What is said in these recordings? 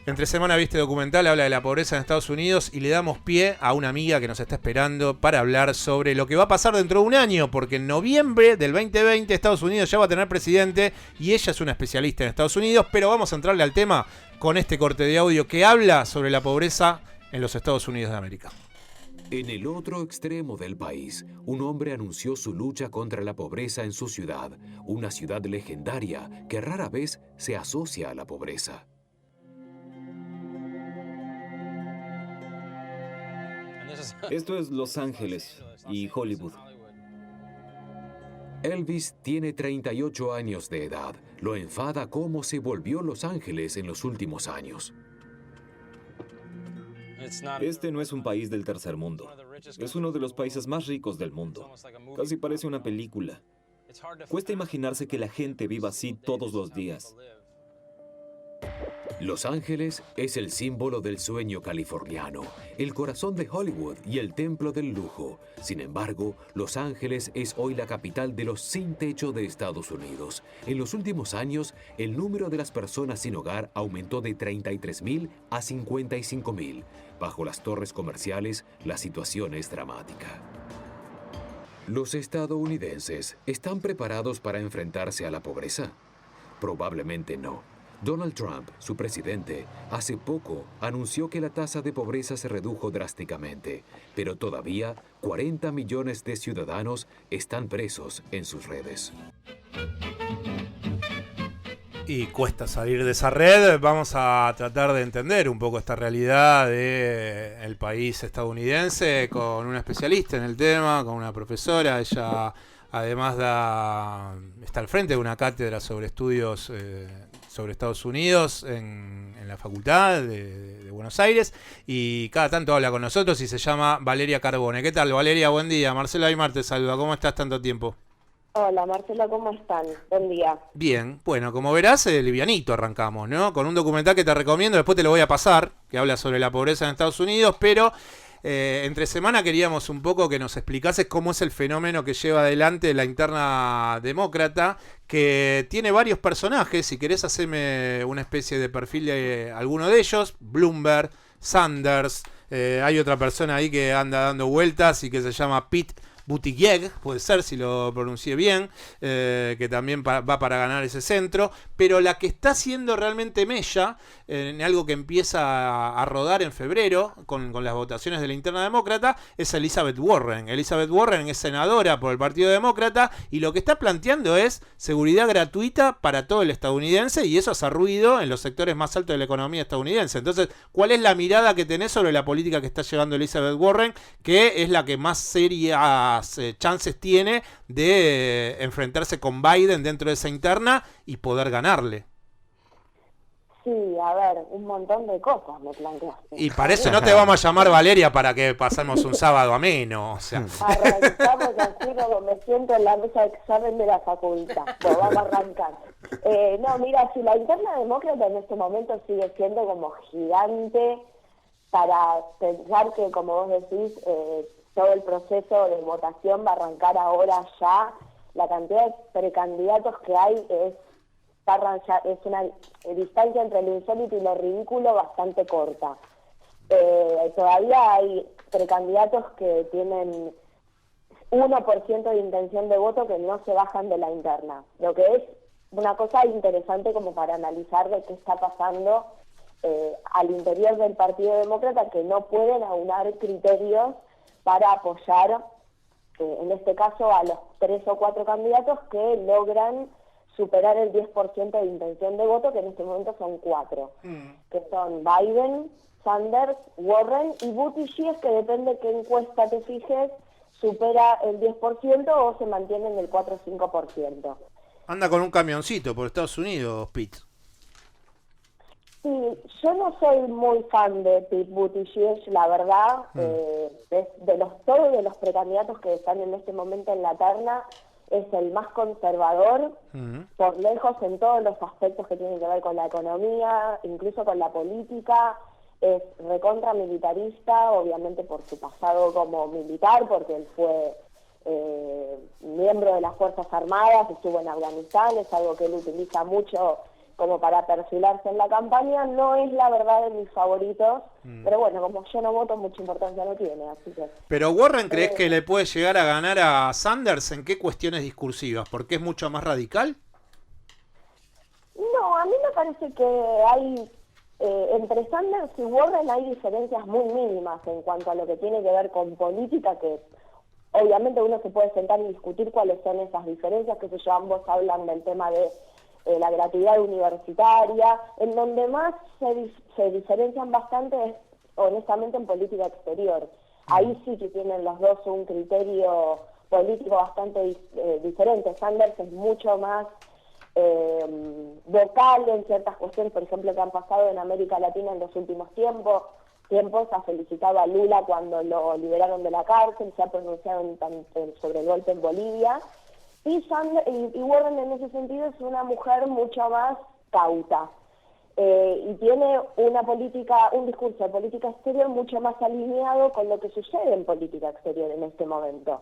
Entre semana viste documental, habla de la pobreza en Estados Unidos y le damos pie a una amiga que nos está esperando para hablar sobre lo que va a pasar dentro de un año, porque en noviembre del 2020 Estados Unidos ya va a tener presidente y ella es una especialista en Estados Unidos, pero vamos a entrarle al tema con este corte de audio que habla sobre la pobreza en los Estados Unidos de América. En el otro extremo del país, un hombre anunció su lucha contra la pobreza en su ciudad, una ciudad legendaria que rara vez se asocia a la pobreza. Esto es Los Ángeles y Hollywood. Elvis tiene 38 años de edad. Lo enfada cómo se volvió Los Ángeles en los últimos años. Este no es un país del tercer mundo. Es uno de los países más ricos del mundo. Casi parece una película. Cuesta imaginarse que la gente viva así todos los días. Los Ángeles es el símbolo del sueño californiano, el corazón de Hollywood y el templo del lujo. Sin embargo, Los Ángeles es hoy la capital de los sin techo de Estados Unidos. En los últimos años, el número de las personas sin hogar aumentó de 33,000 a 55,000. Bajo las torres comerciales, la situación es dramática. ¿Los estadounidenses están preparados para enfrentarse a la pobreza? Probablemente no. Donald Trump, su presidente, hace poco anunció que la tasa de pobreza se redujo drásticamente, pero todavía 40 millones de ciudadanos están presos en sus redes. Y cuesta salir de esa red. Vamos a tratar de entender un poco esta realidad del país estadounidense con una especialista en el tema, con una profesora. Ella además está al frente de una cátedra sobre estudios sobre Estados Unidos en la Facultad de Buenos Aires, y cada tanto habla con nosotros y se llama Valeria Carbone. ¿Qué tal, Valeria? Buen día. Marcela Aymar te saluda. ¿Cómo estás tanto tiempo? Hola, Marcela, ¿cómo están? Buen día. Bien, bueno, como verás, livianito arrancamos, ¿no? Con un documental que te recomiendo, después te lo voy a pasar, que habla sobre la pobreza en Estados Unidos, pero entre semana queríamos un poco que nos explicases cómo es el fenómeno que lleva adelante la interna demócrata, que tiene varios personajes. Si querés hacerme una especie de perfil de alguno de ellos: Bloomberg, Sanders, hay otra persona ahí que anda dando vueltas y que se llama Pete Buttigieg, puede ser, si lo pronuncié bien, que también va para ganar ese centro, pero la que está haciendo realmente mella en algo que empieza a rodar en febrero con las votaciones de la interna demócrata es Elizabeth Warren. Elizabeth Warren es senadora por el Partido Demócrata y lo que está planteando es seguridad gratuita para todo el estadounidense, y eso hace ruido en los sectores más altos de la economía estadounidense. Entonces, ¿cuál es la mirada que tenés sobre la política que está llevando Elizabeth Warren, que es la que más serias chances tiene de enfrentarse con Biden dentro de esa interna y poder ganarle? Sí, a ver, un montón de cosas me planteaste. Y para eso no te vamos a llamar Valeria para que pasemos un sábado ameno. O sea. Arrancamos así como me siento en la mesa de examen de la facultad. Pues vamos a arrancar. No, mira, si la interna demócrata en este momento sigue siendo como gigante, para pensar que, como vos decís, todo el proceso de votación va a arrancar ahora ya, la cantidad de precandidatos que hay es una distancia entre lo insólito y lo ridículo bastante corta. Todavía hay precandidatos que tienen 1% de intención de voto que no se bajan de la interna, lo que es una cosa interesante como para analizar de qué está pasando al interior del Partido Demócrata, que no pueden aunar criterios para apoyar, en este caso, a los 3 o 4 candidatos que logran superar el 10% de intención de voto, que en este momento son 4, que son Biden, Sanders, Warren y Buttigieg, que depende qué encuesta te fijes, supera el 10% o se mantiene en el 4 o 5%. Anda con un camioncito por Estados Unidos, Pete. Sí, yo no soy muy fan de Pete Buttigieg, la verdad. Todos de los precandidatos que están en este momento en la terna, es el más conservador, por lejos, en todos los aspectos que tienen que ver con la economía, incluso con la política. Es recontra militarista, obviamente por su pasado como militar, porque él fue miembro de las Fuerzas Armadas, estuvo en Afganistán, es algo que él utiliza mucho como para perfilarse en la campaña. No es la verdad de mis favoritos, pero bueno, como yo no voto, mucha importancia no tiene, así que... Pero Warren, ¿crees que le puede llegar a ganar a Sanders en qué cuestiones discursivas? ¿Porque es mucho más radical? No, a mí me parece que hay... entre Sanders y Warren hay diferencias muy mínimas en cuanto a lo que tiene que ver con política, que obviamente uno se puede sentar y discutir cuáles son esas diferencias, que yo, ambos hablan del tema de la gratuidad universitaria. En donde más se diferencian bastante es honestamente en política exterior. Ahí sí que tienen los dos un criterio político bastante diferente. Sanders es mucho más vocal en ciertas cuestiones, por ejemplo, que han pasado en América Latina en los últimos tiempos. Ha felicitado a Lula cuando lo liberaron de la cárcel, se ha pronunciado sobre el golpe en Bolivia. Y Warren en ese sentido es una mujer mucho más cauta. Y tiene un discurso de política exterior mucho más alineado con lo que sucede en política exterior en este momento.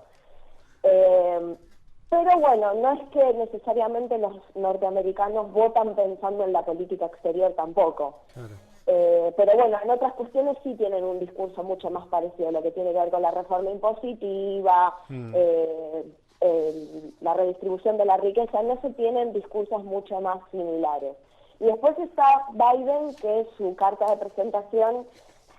Pero bueno, no es que necesariamente los norteamericanos votan pensando en la política exterior tampoco. Claro. Pero bueno, en otras cuestiones sí tienen un discurso mucho más parecido, lo que tiene que ver con la reforma impositiva, la redistribución de la riqueza. En eso tienen discursos mucho más similares. Y después está Biden, que su carta de presentación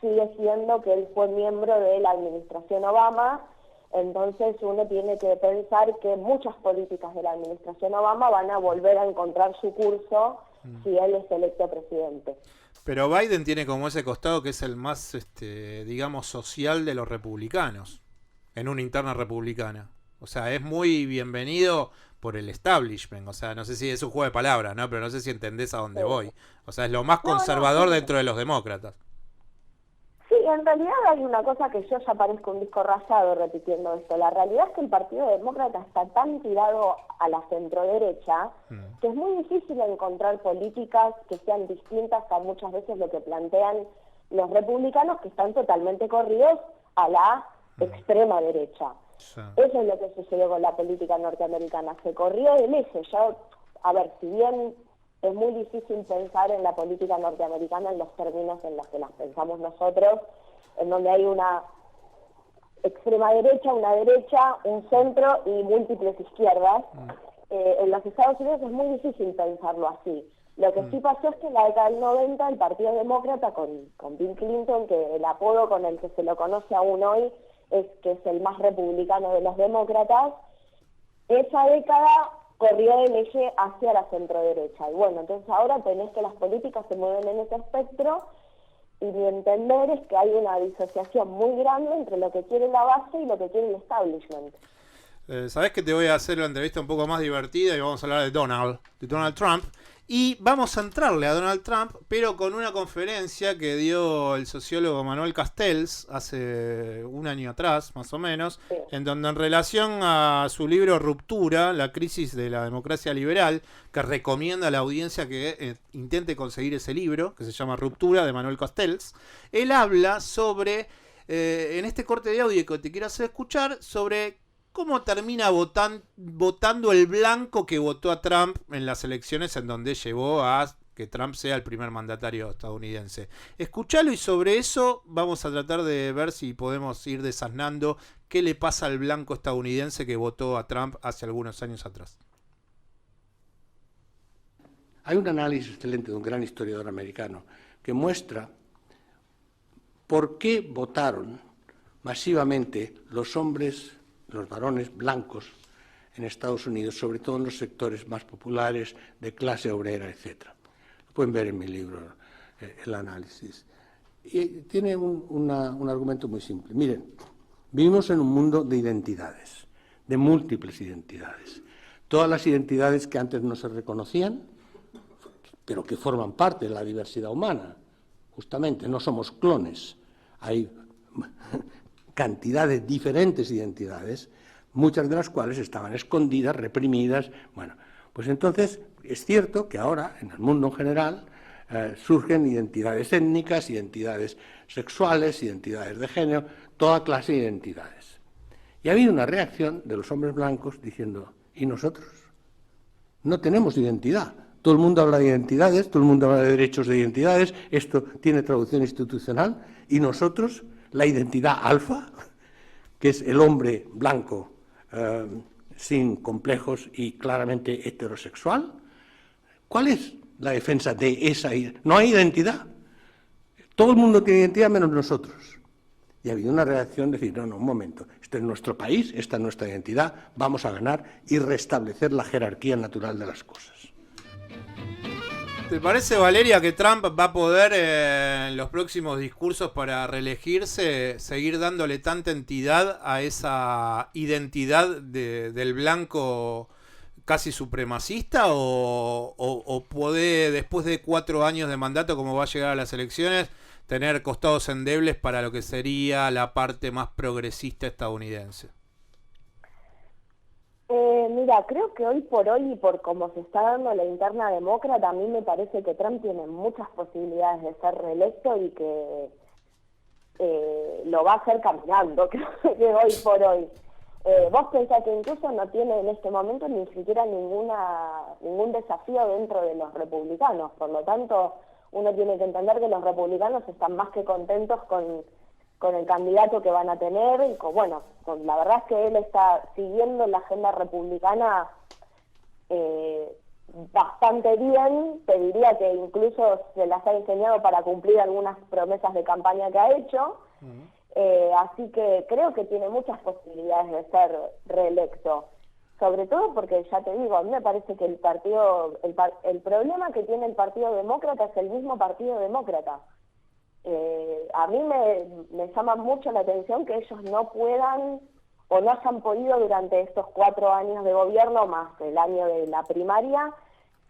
sigue siendo que él fue miembro de la administración Obama. Entonces uno tiene que pensar que muchas políticas de la administración Obama van a volver a encontrar su curso si él es electo presidente. Pero Biden tiene como ese costado que es el más, digamos, social de los republicanos, en una interna republicana. O sea, es muy bienvenido por el establishment. O sea, no sé si es un juego de palabras, ¿no? Pero no sé si entendés a dónde voy. O sea, es lo más conservador dentro de los demócratas. Sí, en realidad hay una cosa que yo ya parezco un disco rayado repitiendo esto. La realidad es que el Partido Demócrata está tan tirado a la centroderecha que es muy difícil encontrar políticas que sean distintas a muchas veces lo que plantean los republicanos, que están totalmente corridos a la extrema derecha. Sí. Eso es lo que sucedió con la política norteamericana. Se corrió del eje. A ver, si bien es muy difícil pensar en la política norteamericana en los términos en los que las pensamos nosotros, en donde hay una extrema derecha, una derecha, un centro y múltiples izquierdas. En los Estados Unidos es muy difícil pensarlo así. Lo que sí pasó es que en la década del 90 el Partido Demócrata con Bill Clinton, que el apodo con el que se lo conoce aún hoy es que es el más republicano de los demócratas, esa década corrió del eje hacia la centroderecha. Y bueno, entonces ahora tenés que las políticas se mueven en ese espectro, y mi entender es que hay una disociación muy grande entre lo que quiere la base y lo que quiere el establishment. Sabés que te voy a hacer la entrevista un poco más divertida y vamos a hablar de Donald Trump. Y vamos a entrarle a Donald Trump, pero con una conferencia que dio el sociólogo Manuel Castells hace un año atrás, más o menos, sí, en donde en relación a su libro Ruptura, la crisis de la democracia liberal, que recomienda a la audiencia que intente conseguir ese libro, que se llama Ruptura, de Manuel Castells, él habla sobre, en este corte de audio que te quiero hacer escuchar, sobre cómo termina votando el blanco que votó a Trump en las elecciones en donde llevó a que Trump sea el primer mandatario estadounidense. Escuchalo y sobre eso vamos a tratar de ver si podemos ir desasnando qué le pasa al blanco estadounidense que votó a Trump hace algunos años atrás. Hay un análisis excelente de un gran historiador americano que muestra por qué votaron masivamente los varones blancos en Estados Unidos, sobre todo en los sectores más populares, de clase obrera, etc. Lo pueden ver en mi libro, el análisis. Y tiene un argumento muy simple. Miren, vivimos en un mundo de identidades, de múltiples identidades. Todas las identidades que antes no se reconocían, pero que forman parte de la diversidad humana. Justamente, no somos clones. Hay cantidad de diferentes identidades, muchas de las cuales estaban escondidas, reprimidas. Bueno, pues entonces es cierto que ahora, en el mundo en general, surgen identidades étnicas, identidades sexuales, identidades de género, toda clase de identidades. Y ha habido una reacción de los hombres blancos diciendo, ¿y nosotros? No tenemos identidad, Todo el mundo habla de identidades, todo el mundo habla de derechos de identidades, esto tiene traducción institucional, y nosotros, la identidad alfa, que es el hombre blanco, sin complejos y claramente heterosexual, ¿cuál es la defensa de esa identidad? No hay identidad. Todo el mundo tiene identidad menos nosotros. Y ha habido una reacción de decir, no, un momento, este es nuestro país, esta es nuestra identidad, vamos a ganar y restablecer la jerarquía natural de las cosas. ¿Te parece, Valeria, que Trump va a poder en los próximos discursos para reelegirse seguir dándole tanta entidad a esa identidad del blanco casi supremacista o puede, después de 4 años de mandato, como va a llegar a las elecciones, tener costados endebles para lo que sería la parte más progresista estadounidense? Mira, creo que hoy por hoy y por cómo se está dando la interna demócrata, a mí me parece que Trump tiene muchas posibilidades de ser reelecto y que lo va a hacer caminando, creo que hoy por hoy. Vos pensás que incluso no tiene en este momento ni siquiera ningún desafío dentro de los republicanos, por lo tanto uno tiene que entender que los republicanos están más que contentos con el candidato que van a tener, y la verdad es que él está siguiendo la agenda republicana bastante bien, te diría que incluso se las ha enseñado para cumplir algunas promesas de campaña que ha hecho, así que creo que tiene muchas posibilidades de ser reelecto, sobre todo porque, ya te digo, a mí me parece que el problema que tiene el Partido Demócrata es el mismo Partido Demócrata. A mí me llama mucho la atención que ellos no puedan o no hayan podido durante estos 4 años de gobierno, más el año de la primaria,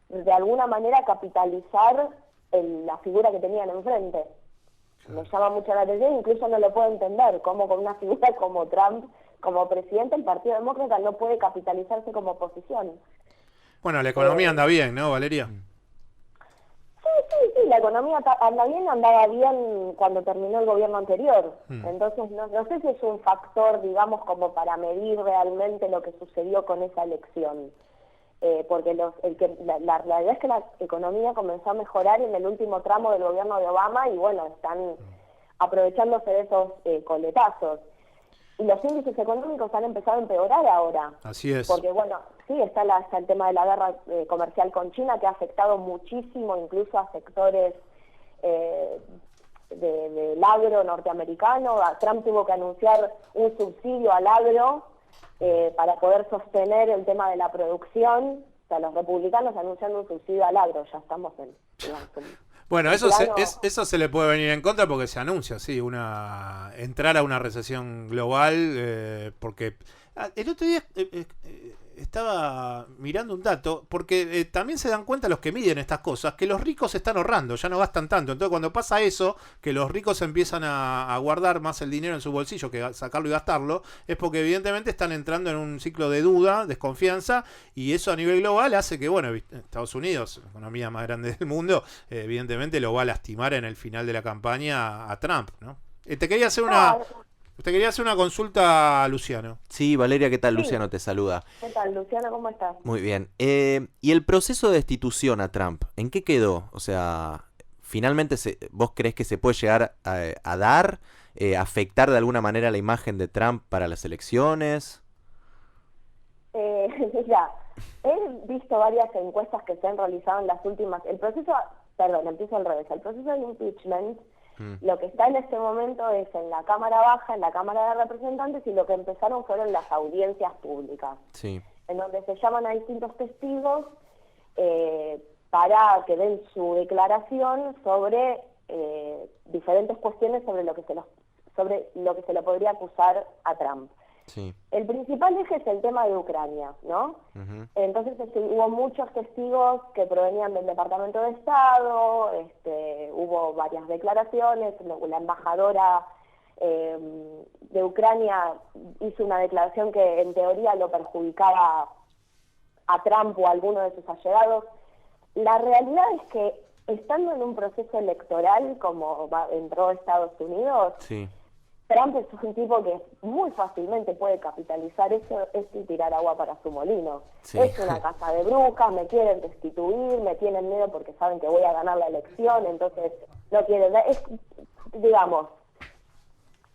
de alguna manera capitalizar la figura que tenían enfrente. Me llama mucho la atención, incluso no lo puedo entender, cómo con una figura como Trump, como presidente, el Partido Demócrata no puede capitalizarse como oposición. Bueno, la economía anda bien, ¿no, Valeria? Sí, la economía andaba bien cuando terminó el gobierno anterior. Entonces, no sé si es un factor, digamos, como para medir realmente lo que sucedió con esa elección. Porque la realidad es que la economía comenzó a mejorar en el último tramo del gobierno de Obama y, están aprovechándose de esos coletazos. Y los índices económicos han empezado a empeorar ahora. Así es. Porque, sí, está el tema de la guerra comercial con China, que ha afectado muchísimo, incluso a sectores del agro norteamericano. Trump tuvo que anunciar un subsidio al agro para poder sostener el tema de la producción. O sea, los republicanos anunciando un subsidio al agro, ya estamos en... Bueno, eso se le puede venir en contra porque se anuncia, sí, entrar a una recesión global, porque el otro día estaba mirando un dato, porque también se dan cuenta los que miden estas cosas, que los ricos están ahorrando, ya no gastan tanto. Entonces cuando pasa eso, que los ricos empiezan a guardar más el dinero en su bolsillo que sacarlo y gastarlo, es porque evidentemente están entrando en un ciclo de duda, desconfianza, y eso a nivel global hace que, Estados Unidos, la economía más grande del mundo, evidentemente lo va a lastimar en el final de la campaña a Trump, ¿no? Te quería hacer una consulta, Luciano. Sí, Valeria, ¿qué tal? Sí. Luciano te saluda. ¿Qué tal, Luciano? ¿Cómo estás? Muy bien. ¿Y el proceso de destitución a Trump, en qué quedó? O sea, ¿finalmente vos creés que se puede llegar a dar, afectar de alguna manera la imagen de Trump para las elecciones? Mira, he visto varias encuestas que se han realizado en las últimas... empiezo al revés. El proceso de impeachment... Lo que está en este momento es en la Cámara Baja, en la Cámara de Representantes, y lo que empezaron fueron las audiencias públicas, sí, en donde se llaman a distintos testigos para que den su declaración sobre diferentes cuestiones sobre lo que se le podría acusar a Trump. Sí. El principal eje es el tema de Ucrania, ¿no? Uh-huh. Entonces hubo muchos testigos que provenían del Departamento de Estado, hubo varias declaraciones, la embajadora de Ucrania hizo una declaración que en teoría lo perjudicaba a Trump o a alguno de sus allegados. La realidad es que estando en un proceso electoral como entró Estados Unidos, sí, Trump es un tipo que muy fácilmente puede capitalizar esto y tirar agua para su molino. Sí. Es una casa de brujas, me quieren destituir, me tienen miedo porque saben que voy a ganar la elección, entonces no quieren... Es, digamos,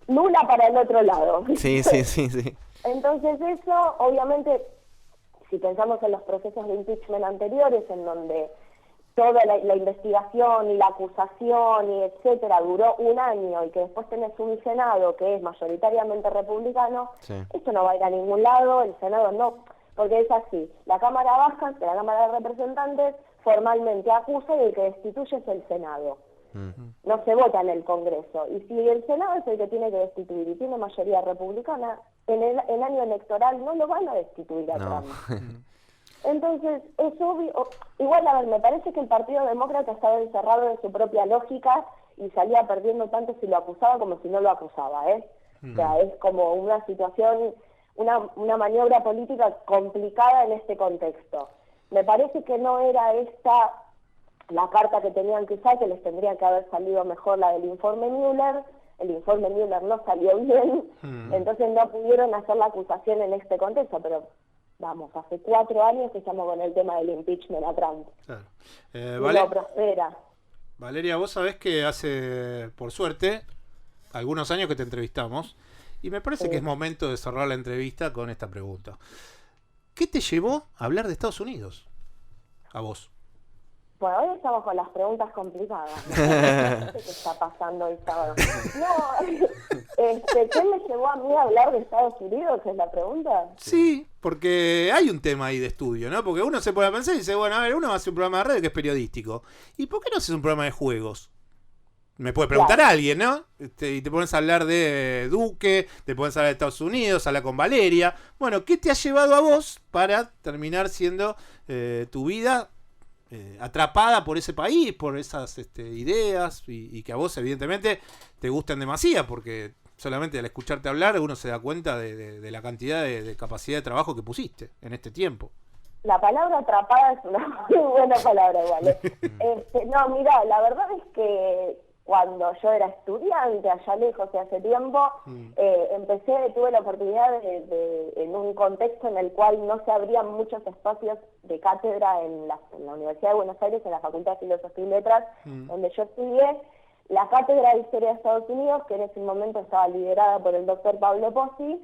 nula para el otro lado. Sí. Entonces eso, obviamente, si pensamos en los procesos de impeachment anteriores, en donde toda la investigación y la acusación y etcétera duró un año y que después tenés un Senado que es mayoritariamente republicano, Sí. esto no va a ir a ningún lado, el Senado no, porque es así, la Cámara Baja, de la Cámara de Representantes, formalmente acusa y el que destituye es el Senado. No se vota en el Congreso. Y si el Senado es el que tiene que destituir y tiene mayoría republicana, en el año electoral no lo van a destituir a No. Trump. Entonces, es obvio, igual a ver, me parece que el Partido Demócrata estaba encerrado en su propia lógica y salía perdiendo tanto si lo acusaba como si no lo acusaba, ¿eh? O sea, es como una situación, una maniobra política complicada en este contexto. Me parece que no era esta la carta que tenían que usar, que les tendría que haber salido mejor la del informe Mueller. El informe Mueller no salió bien, entonces no pudieron hacer la acusación en este contexto, pero vamos, hace 4 años que estamos con el tema del impeachment a Trump. Claro. Y no prospera. Valeria, vos sabés que hace, por suerte, algunos años que te entrevistamos, y me parece que es momento de cerrar la entrevista con esta pregunta. ¿Qué te llevó a hablar de Estados Unidos? A vos. Bueno, hoy estamos con las preguntas complicadas. No sé qué está pasando hoy sábado. No, ¿qué me llevó a mí a hablar de Estados Unidos? ¿Es la pregunta? Sí, porque hay un tema ahí de estudio, ¿no? Porque uno se pone a pensar y dice, bueno, a ver, uno hace un programa de radio que es periodístico. ¿Y por qué no haces un programa de juegos? Me puede preguntar Claro. alguien, ¿no? Y te pones a hablar de Duque, te pones a hablar de Estados Unidos, hablar con Valeria. Bueno, ¿qué te ha llevado a vos para terminar siendo tu vida atrapada por ese país, por esas ideas y que a vos evidentemente te gustan demasiado? Porque solamente al escucharte hablar uno se da cuenta de la cantidad de capacidad de trabajo que pusiste en este tiempo. La palabra atrapada es una muy buena palabra igual. No, mira, la verdad es que cuando yo era estudiante, allá lejos y hace tiempo, tuve la oportunidad en un contexto en el cual no se abrían muchos espacios de cátedra en la Universidad de Buenos Aires, en la Facultad de Filosofía y Letras, donde yo estudié, la cátedra de Historia de Estados Unidos, que en ese momento estaba liderada por el doctor Pablo Pozzi,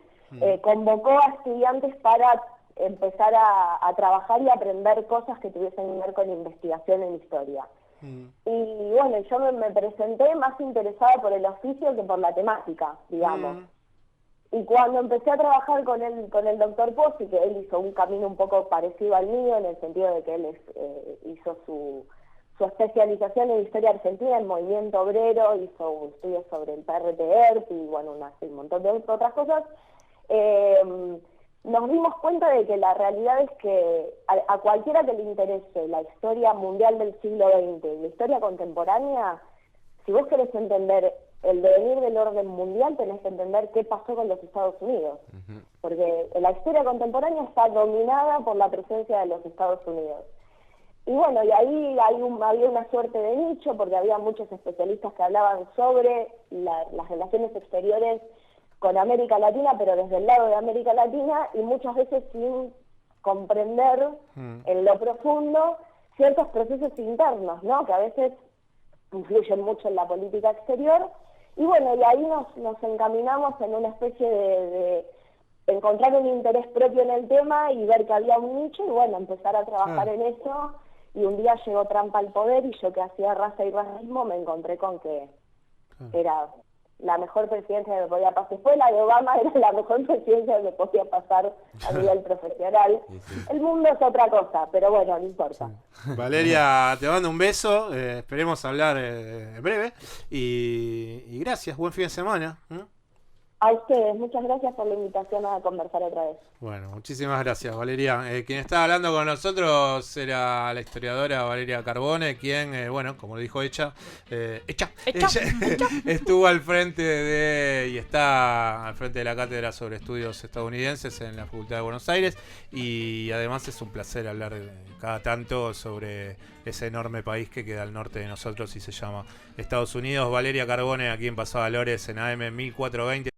convocó a estudiantes para empezar a trabajar y aprender cosas que tuviesen que ver con investigación en historia. Y bueno, yo me presenté más interesada por el oficio que por la temática, digamos. Y cuando empecé a trabajar con el doctor Pozzi, que él hizo un camino un poco parecido al mío, en el sentido de que él hizo su especialización en historia argentina, en movimiento obrero, hizo estudios sobre el PRT-ERP y bueno, un montón de otras cosas, nos dimos cuenta de que la realidad es que a cualquiera que le interese la historia mundial del siglo XX y la historia contemporánea, si vos querés entender el devenir del orden mundial, tenés que entender qué pasó con los Estados Unidos. Porque la historia contemporánea está dominada por la presencia de los Estados Unidos. Y bueno, y ahí había una suerte de nicho, porque había muchos especialistas que hablaban sobre las relaciones exteriores con América Latina, pero desde el lado de América Latina, y muchas veces sin comprender en lo profundo ciertos procesos internos, ¿no? Que a veces influyen mucho en la política exterior. Y bueno, y ahí nos encaminamos en una especie de encontrar un interés propio en el tema y ver que había un nicho y bueno, empezar a trabajar en eso. Y un día llegó Trump al poder y yo que hacía raza y racismo me encontré con que era la mejor presidencia que me podía pasar. Después la de Obama era la mejor presidencia que me podía pasar a nivel profesional. El mundo es otra cosa, pero bueno, no importa. Valeria, te mando un beso, esperemos hablar en breve y gracias, buen fin de semana. A ustedes, muchas gracias por la invitación a conversar otra vez. Bueno, muchísimas gracias, Valeria. Quien estaba hablando con nosotros era la historiadora Valeria Carbone, quien, bueno, como lo dijo ella estuvo al frente y está al frente de la Cátedra sobre Estudios Estadounidenses en la Facultad de Buenos Aires, y además es un placer hablar cada tanto sobre ese enorme país que queda al norte de nosotros y se llama Estados Unidos. Valeria Carbone, aquí en Paso Valores en AM 1420.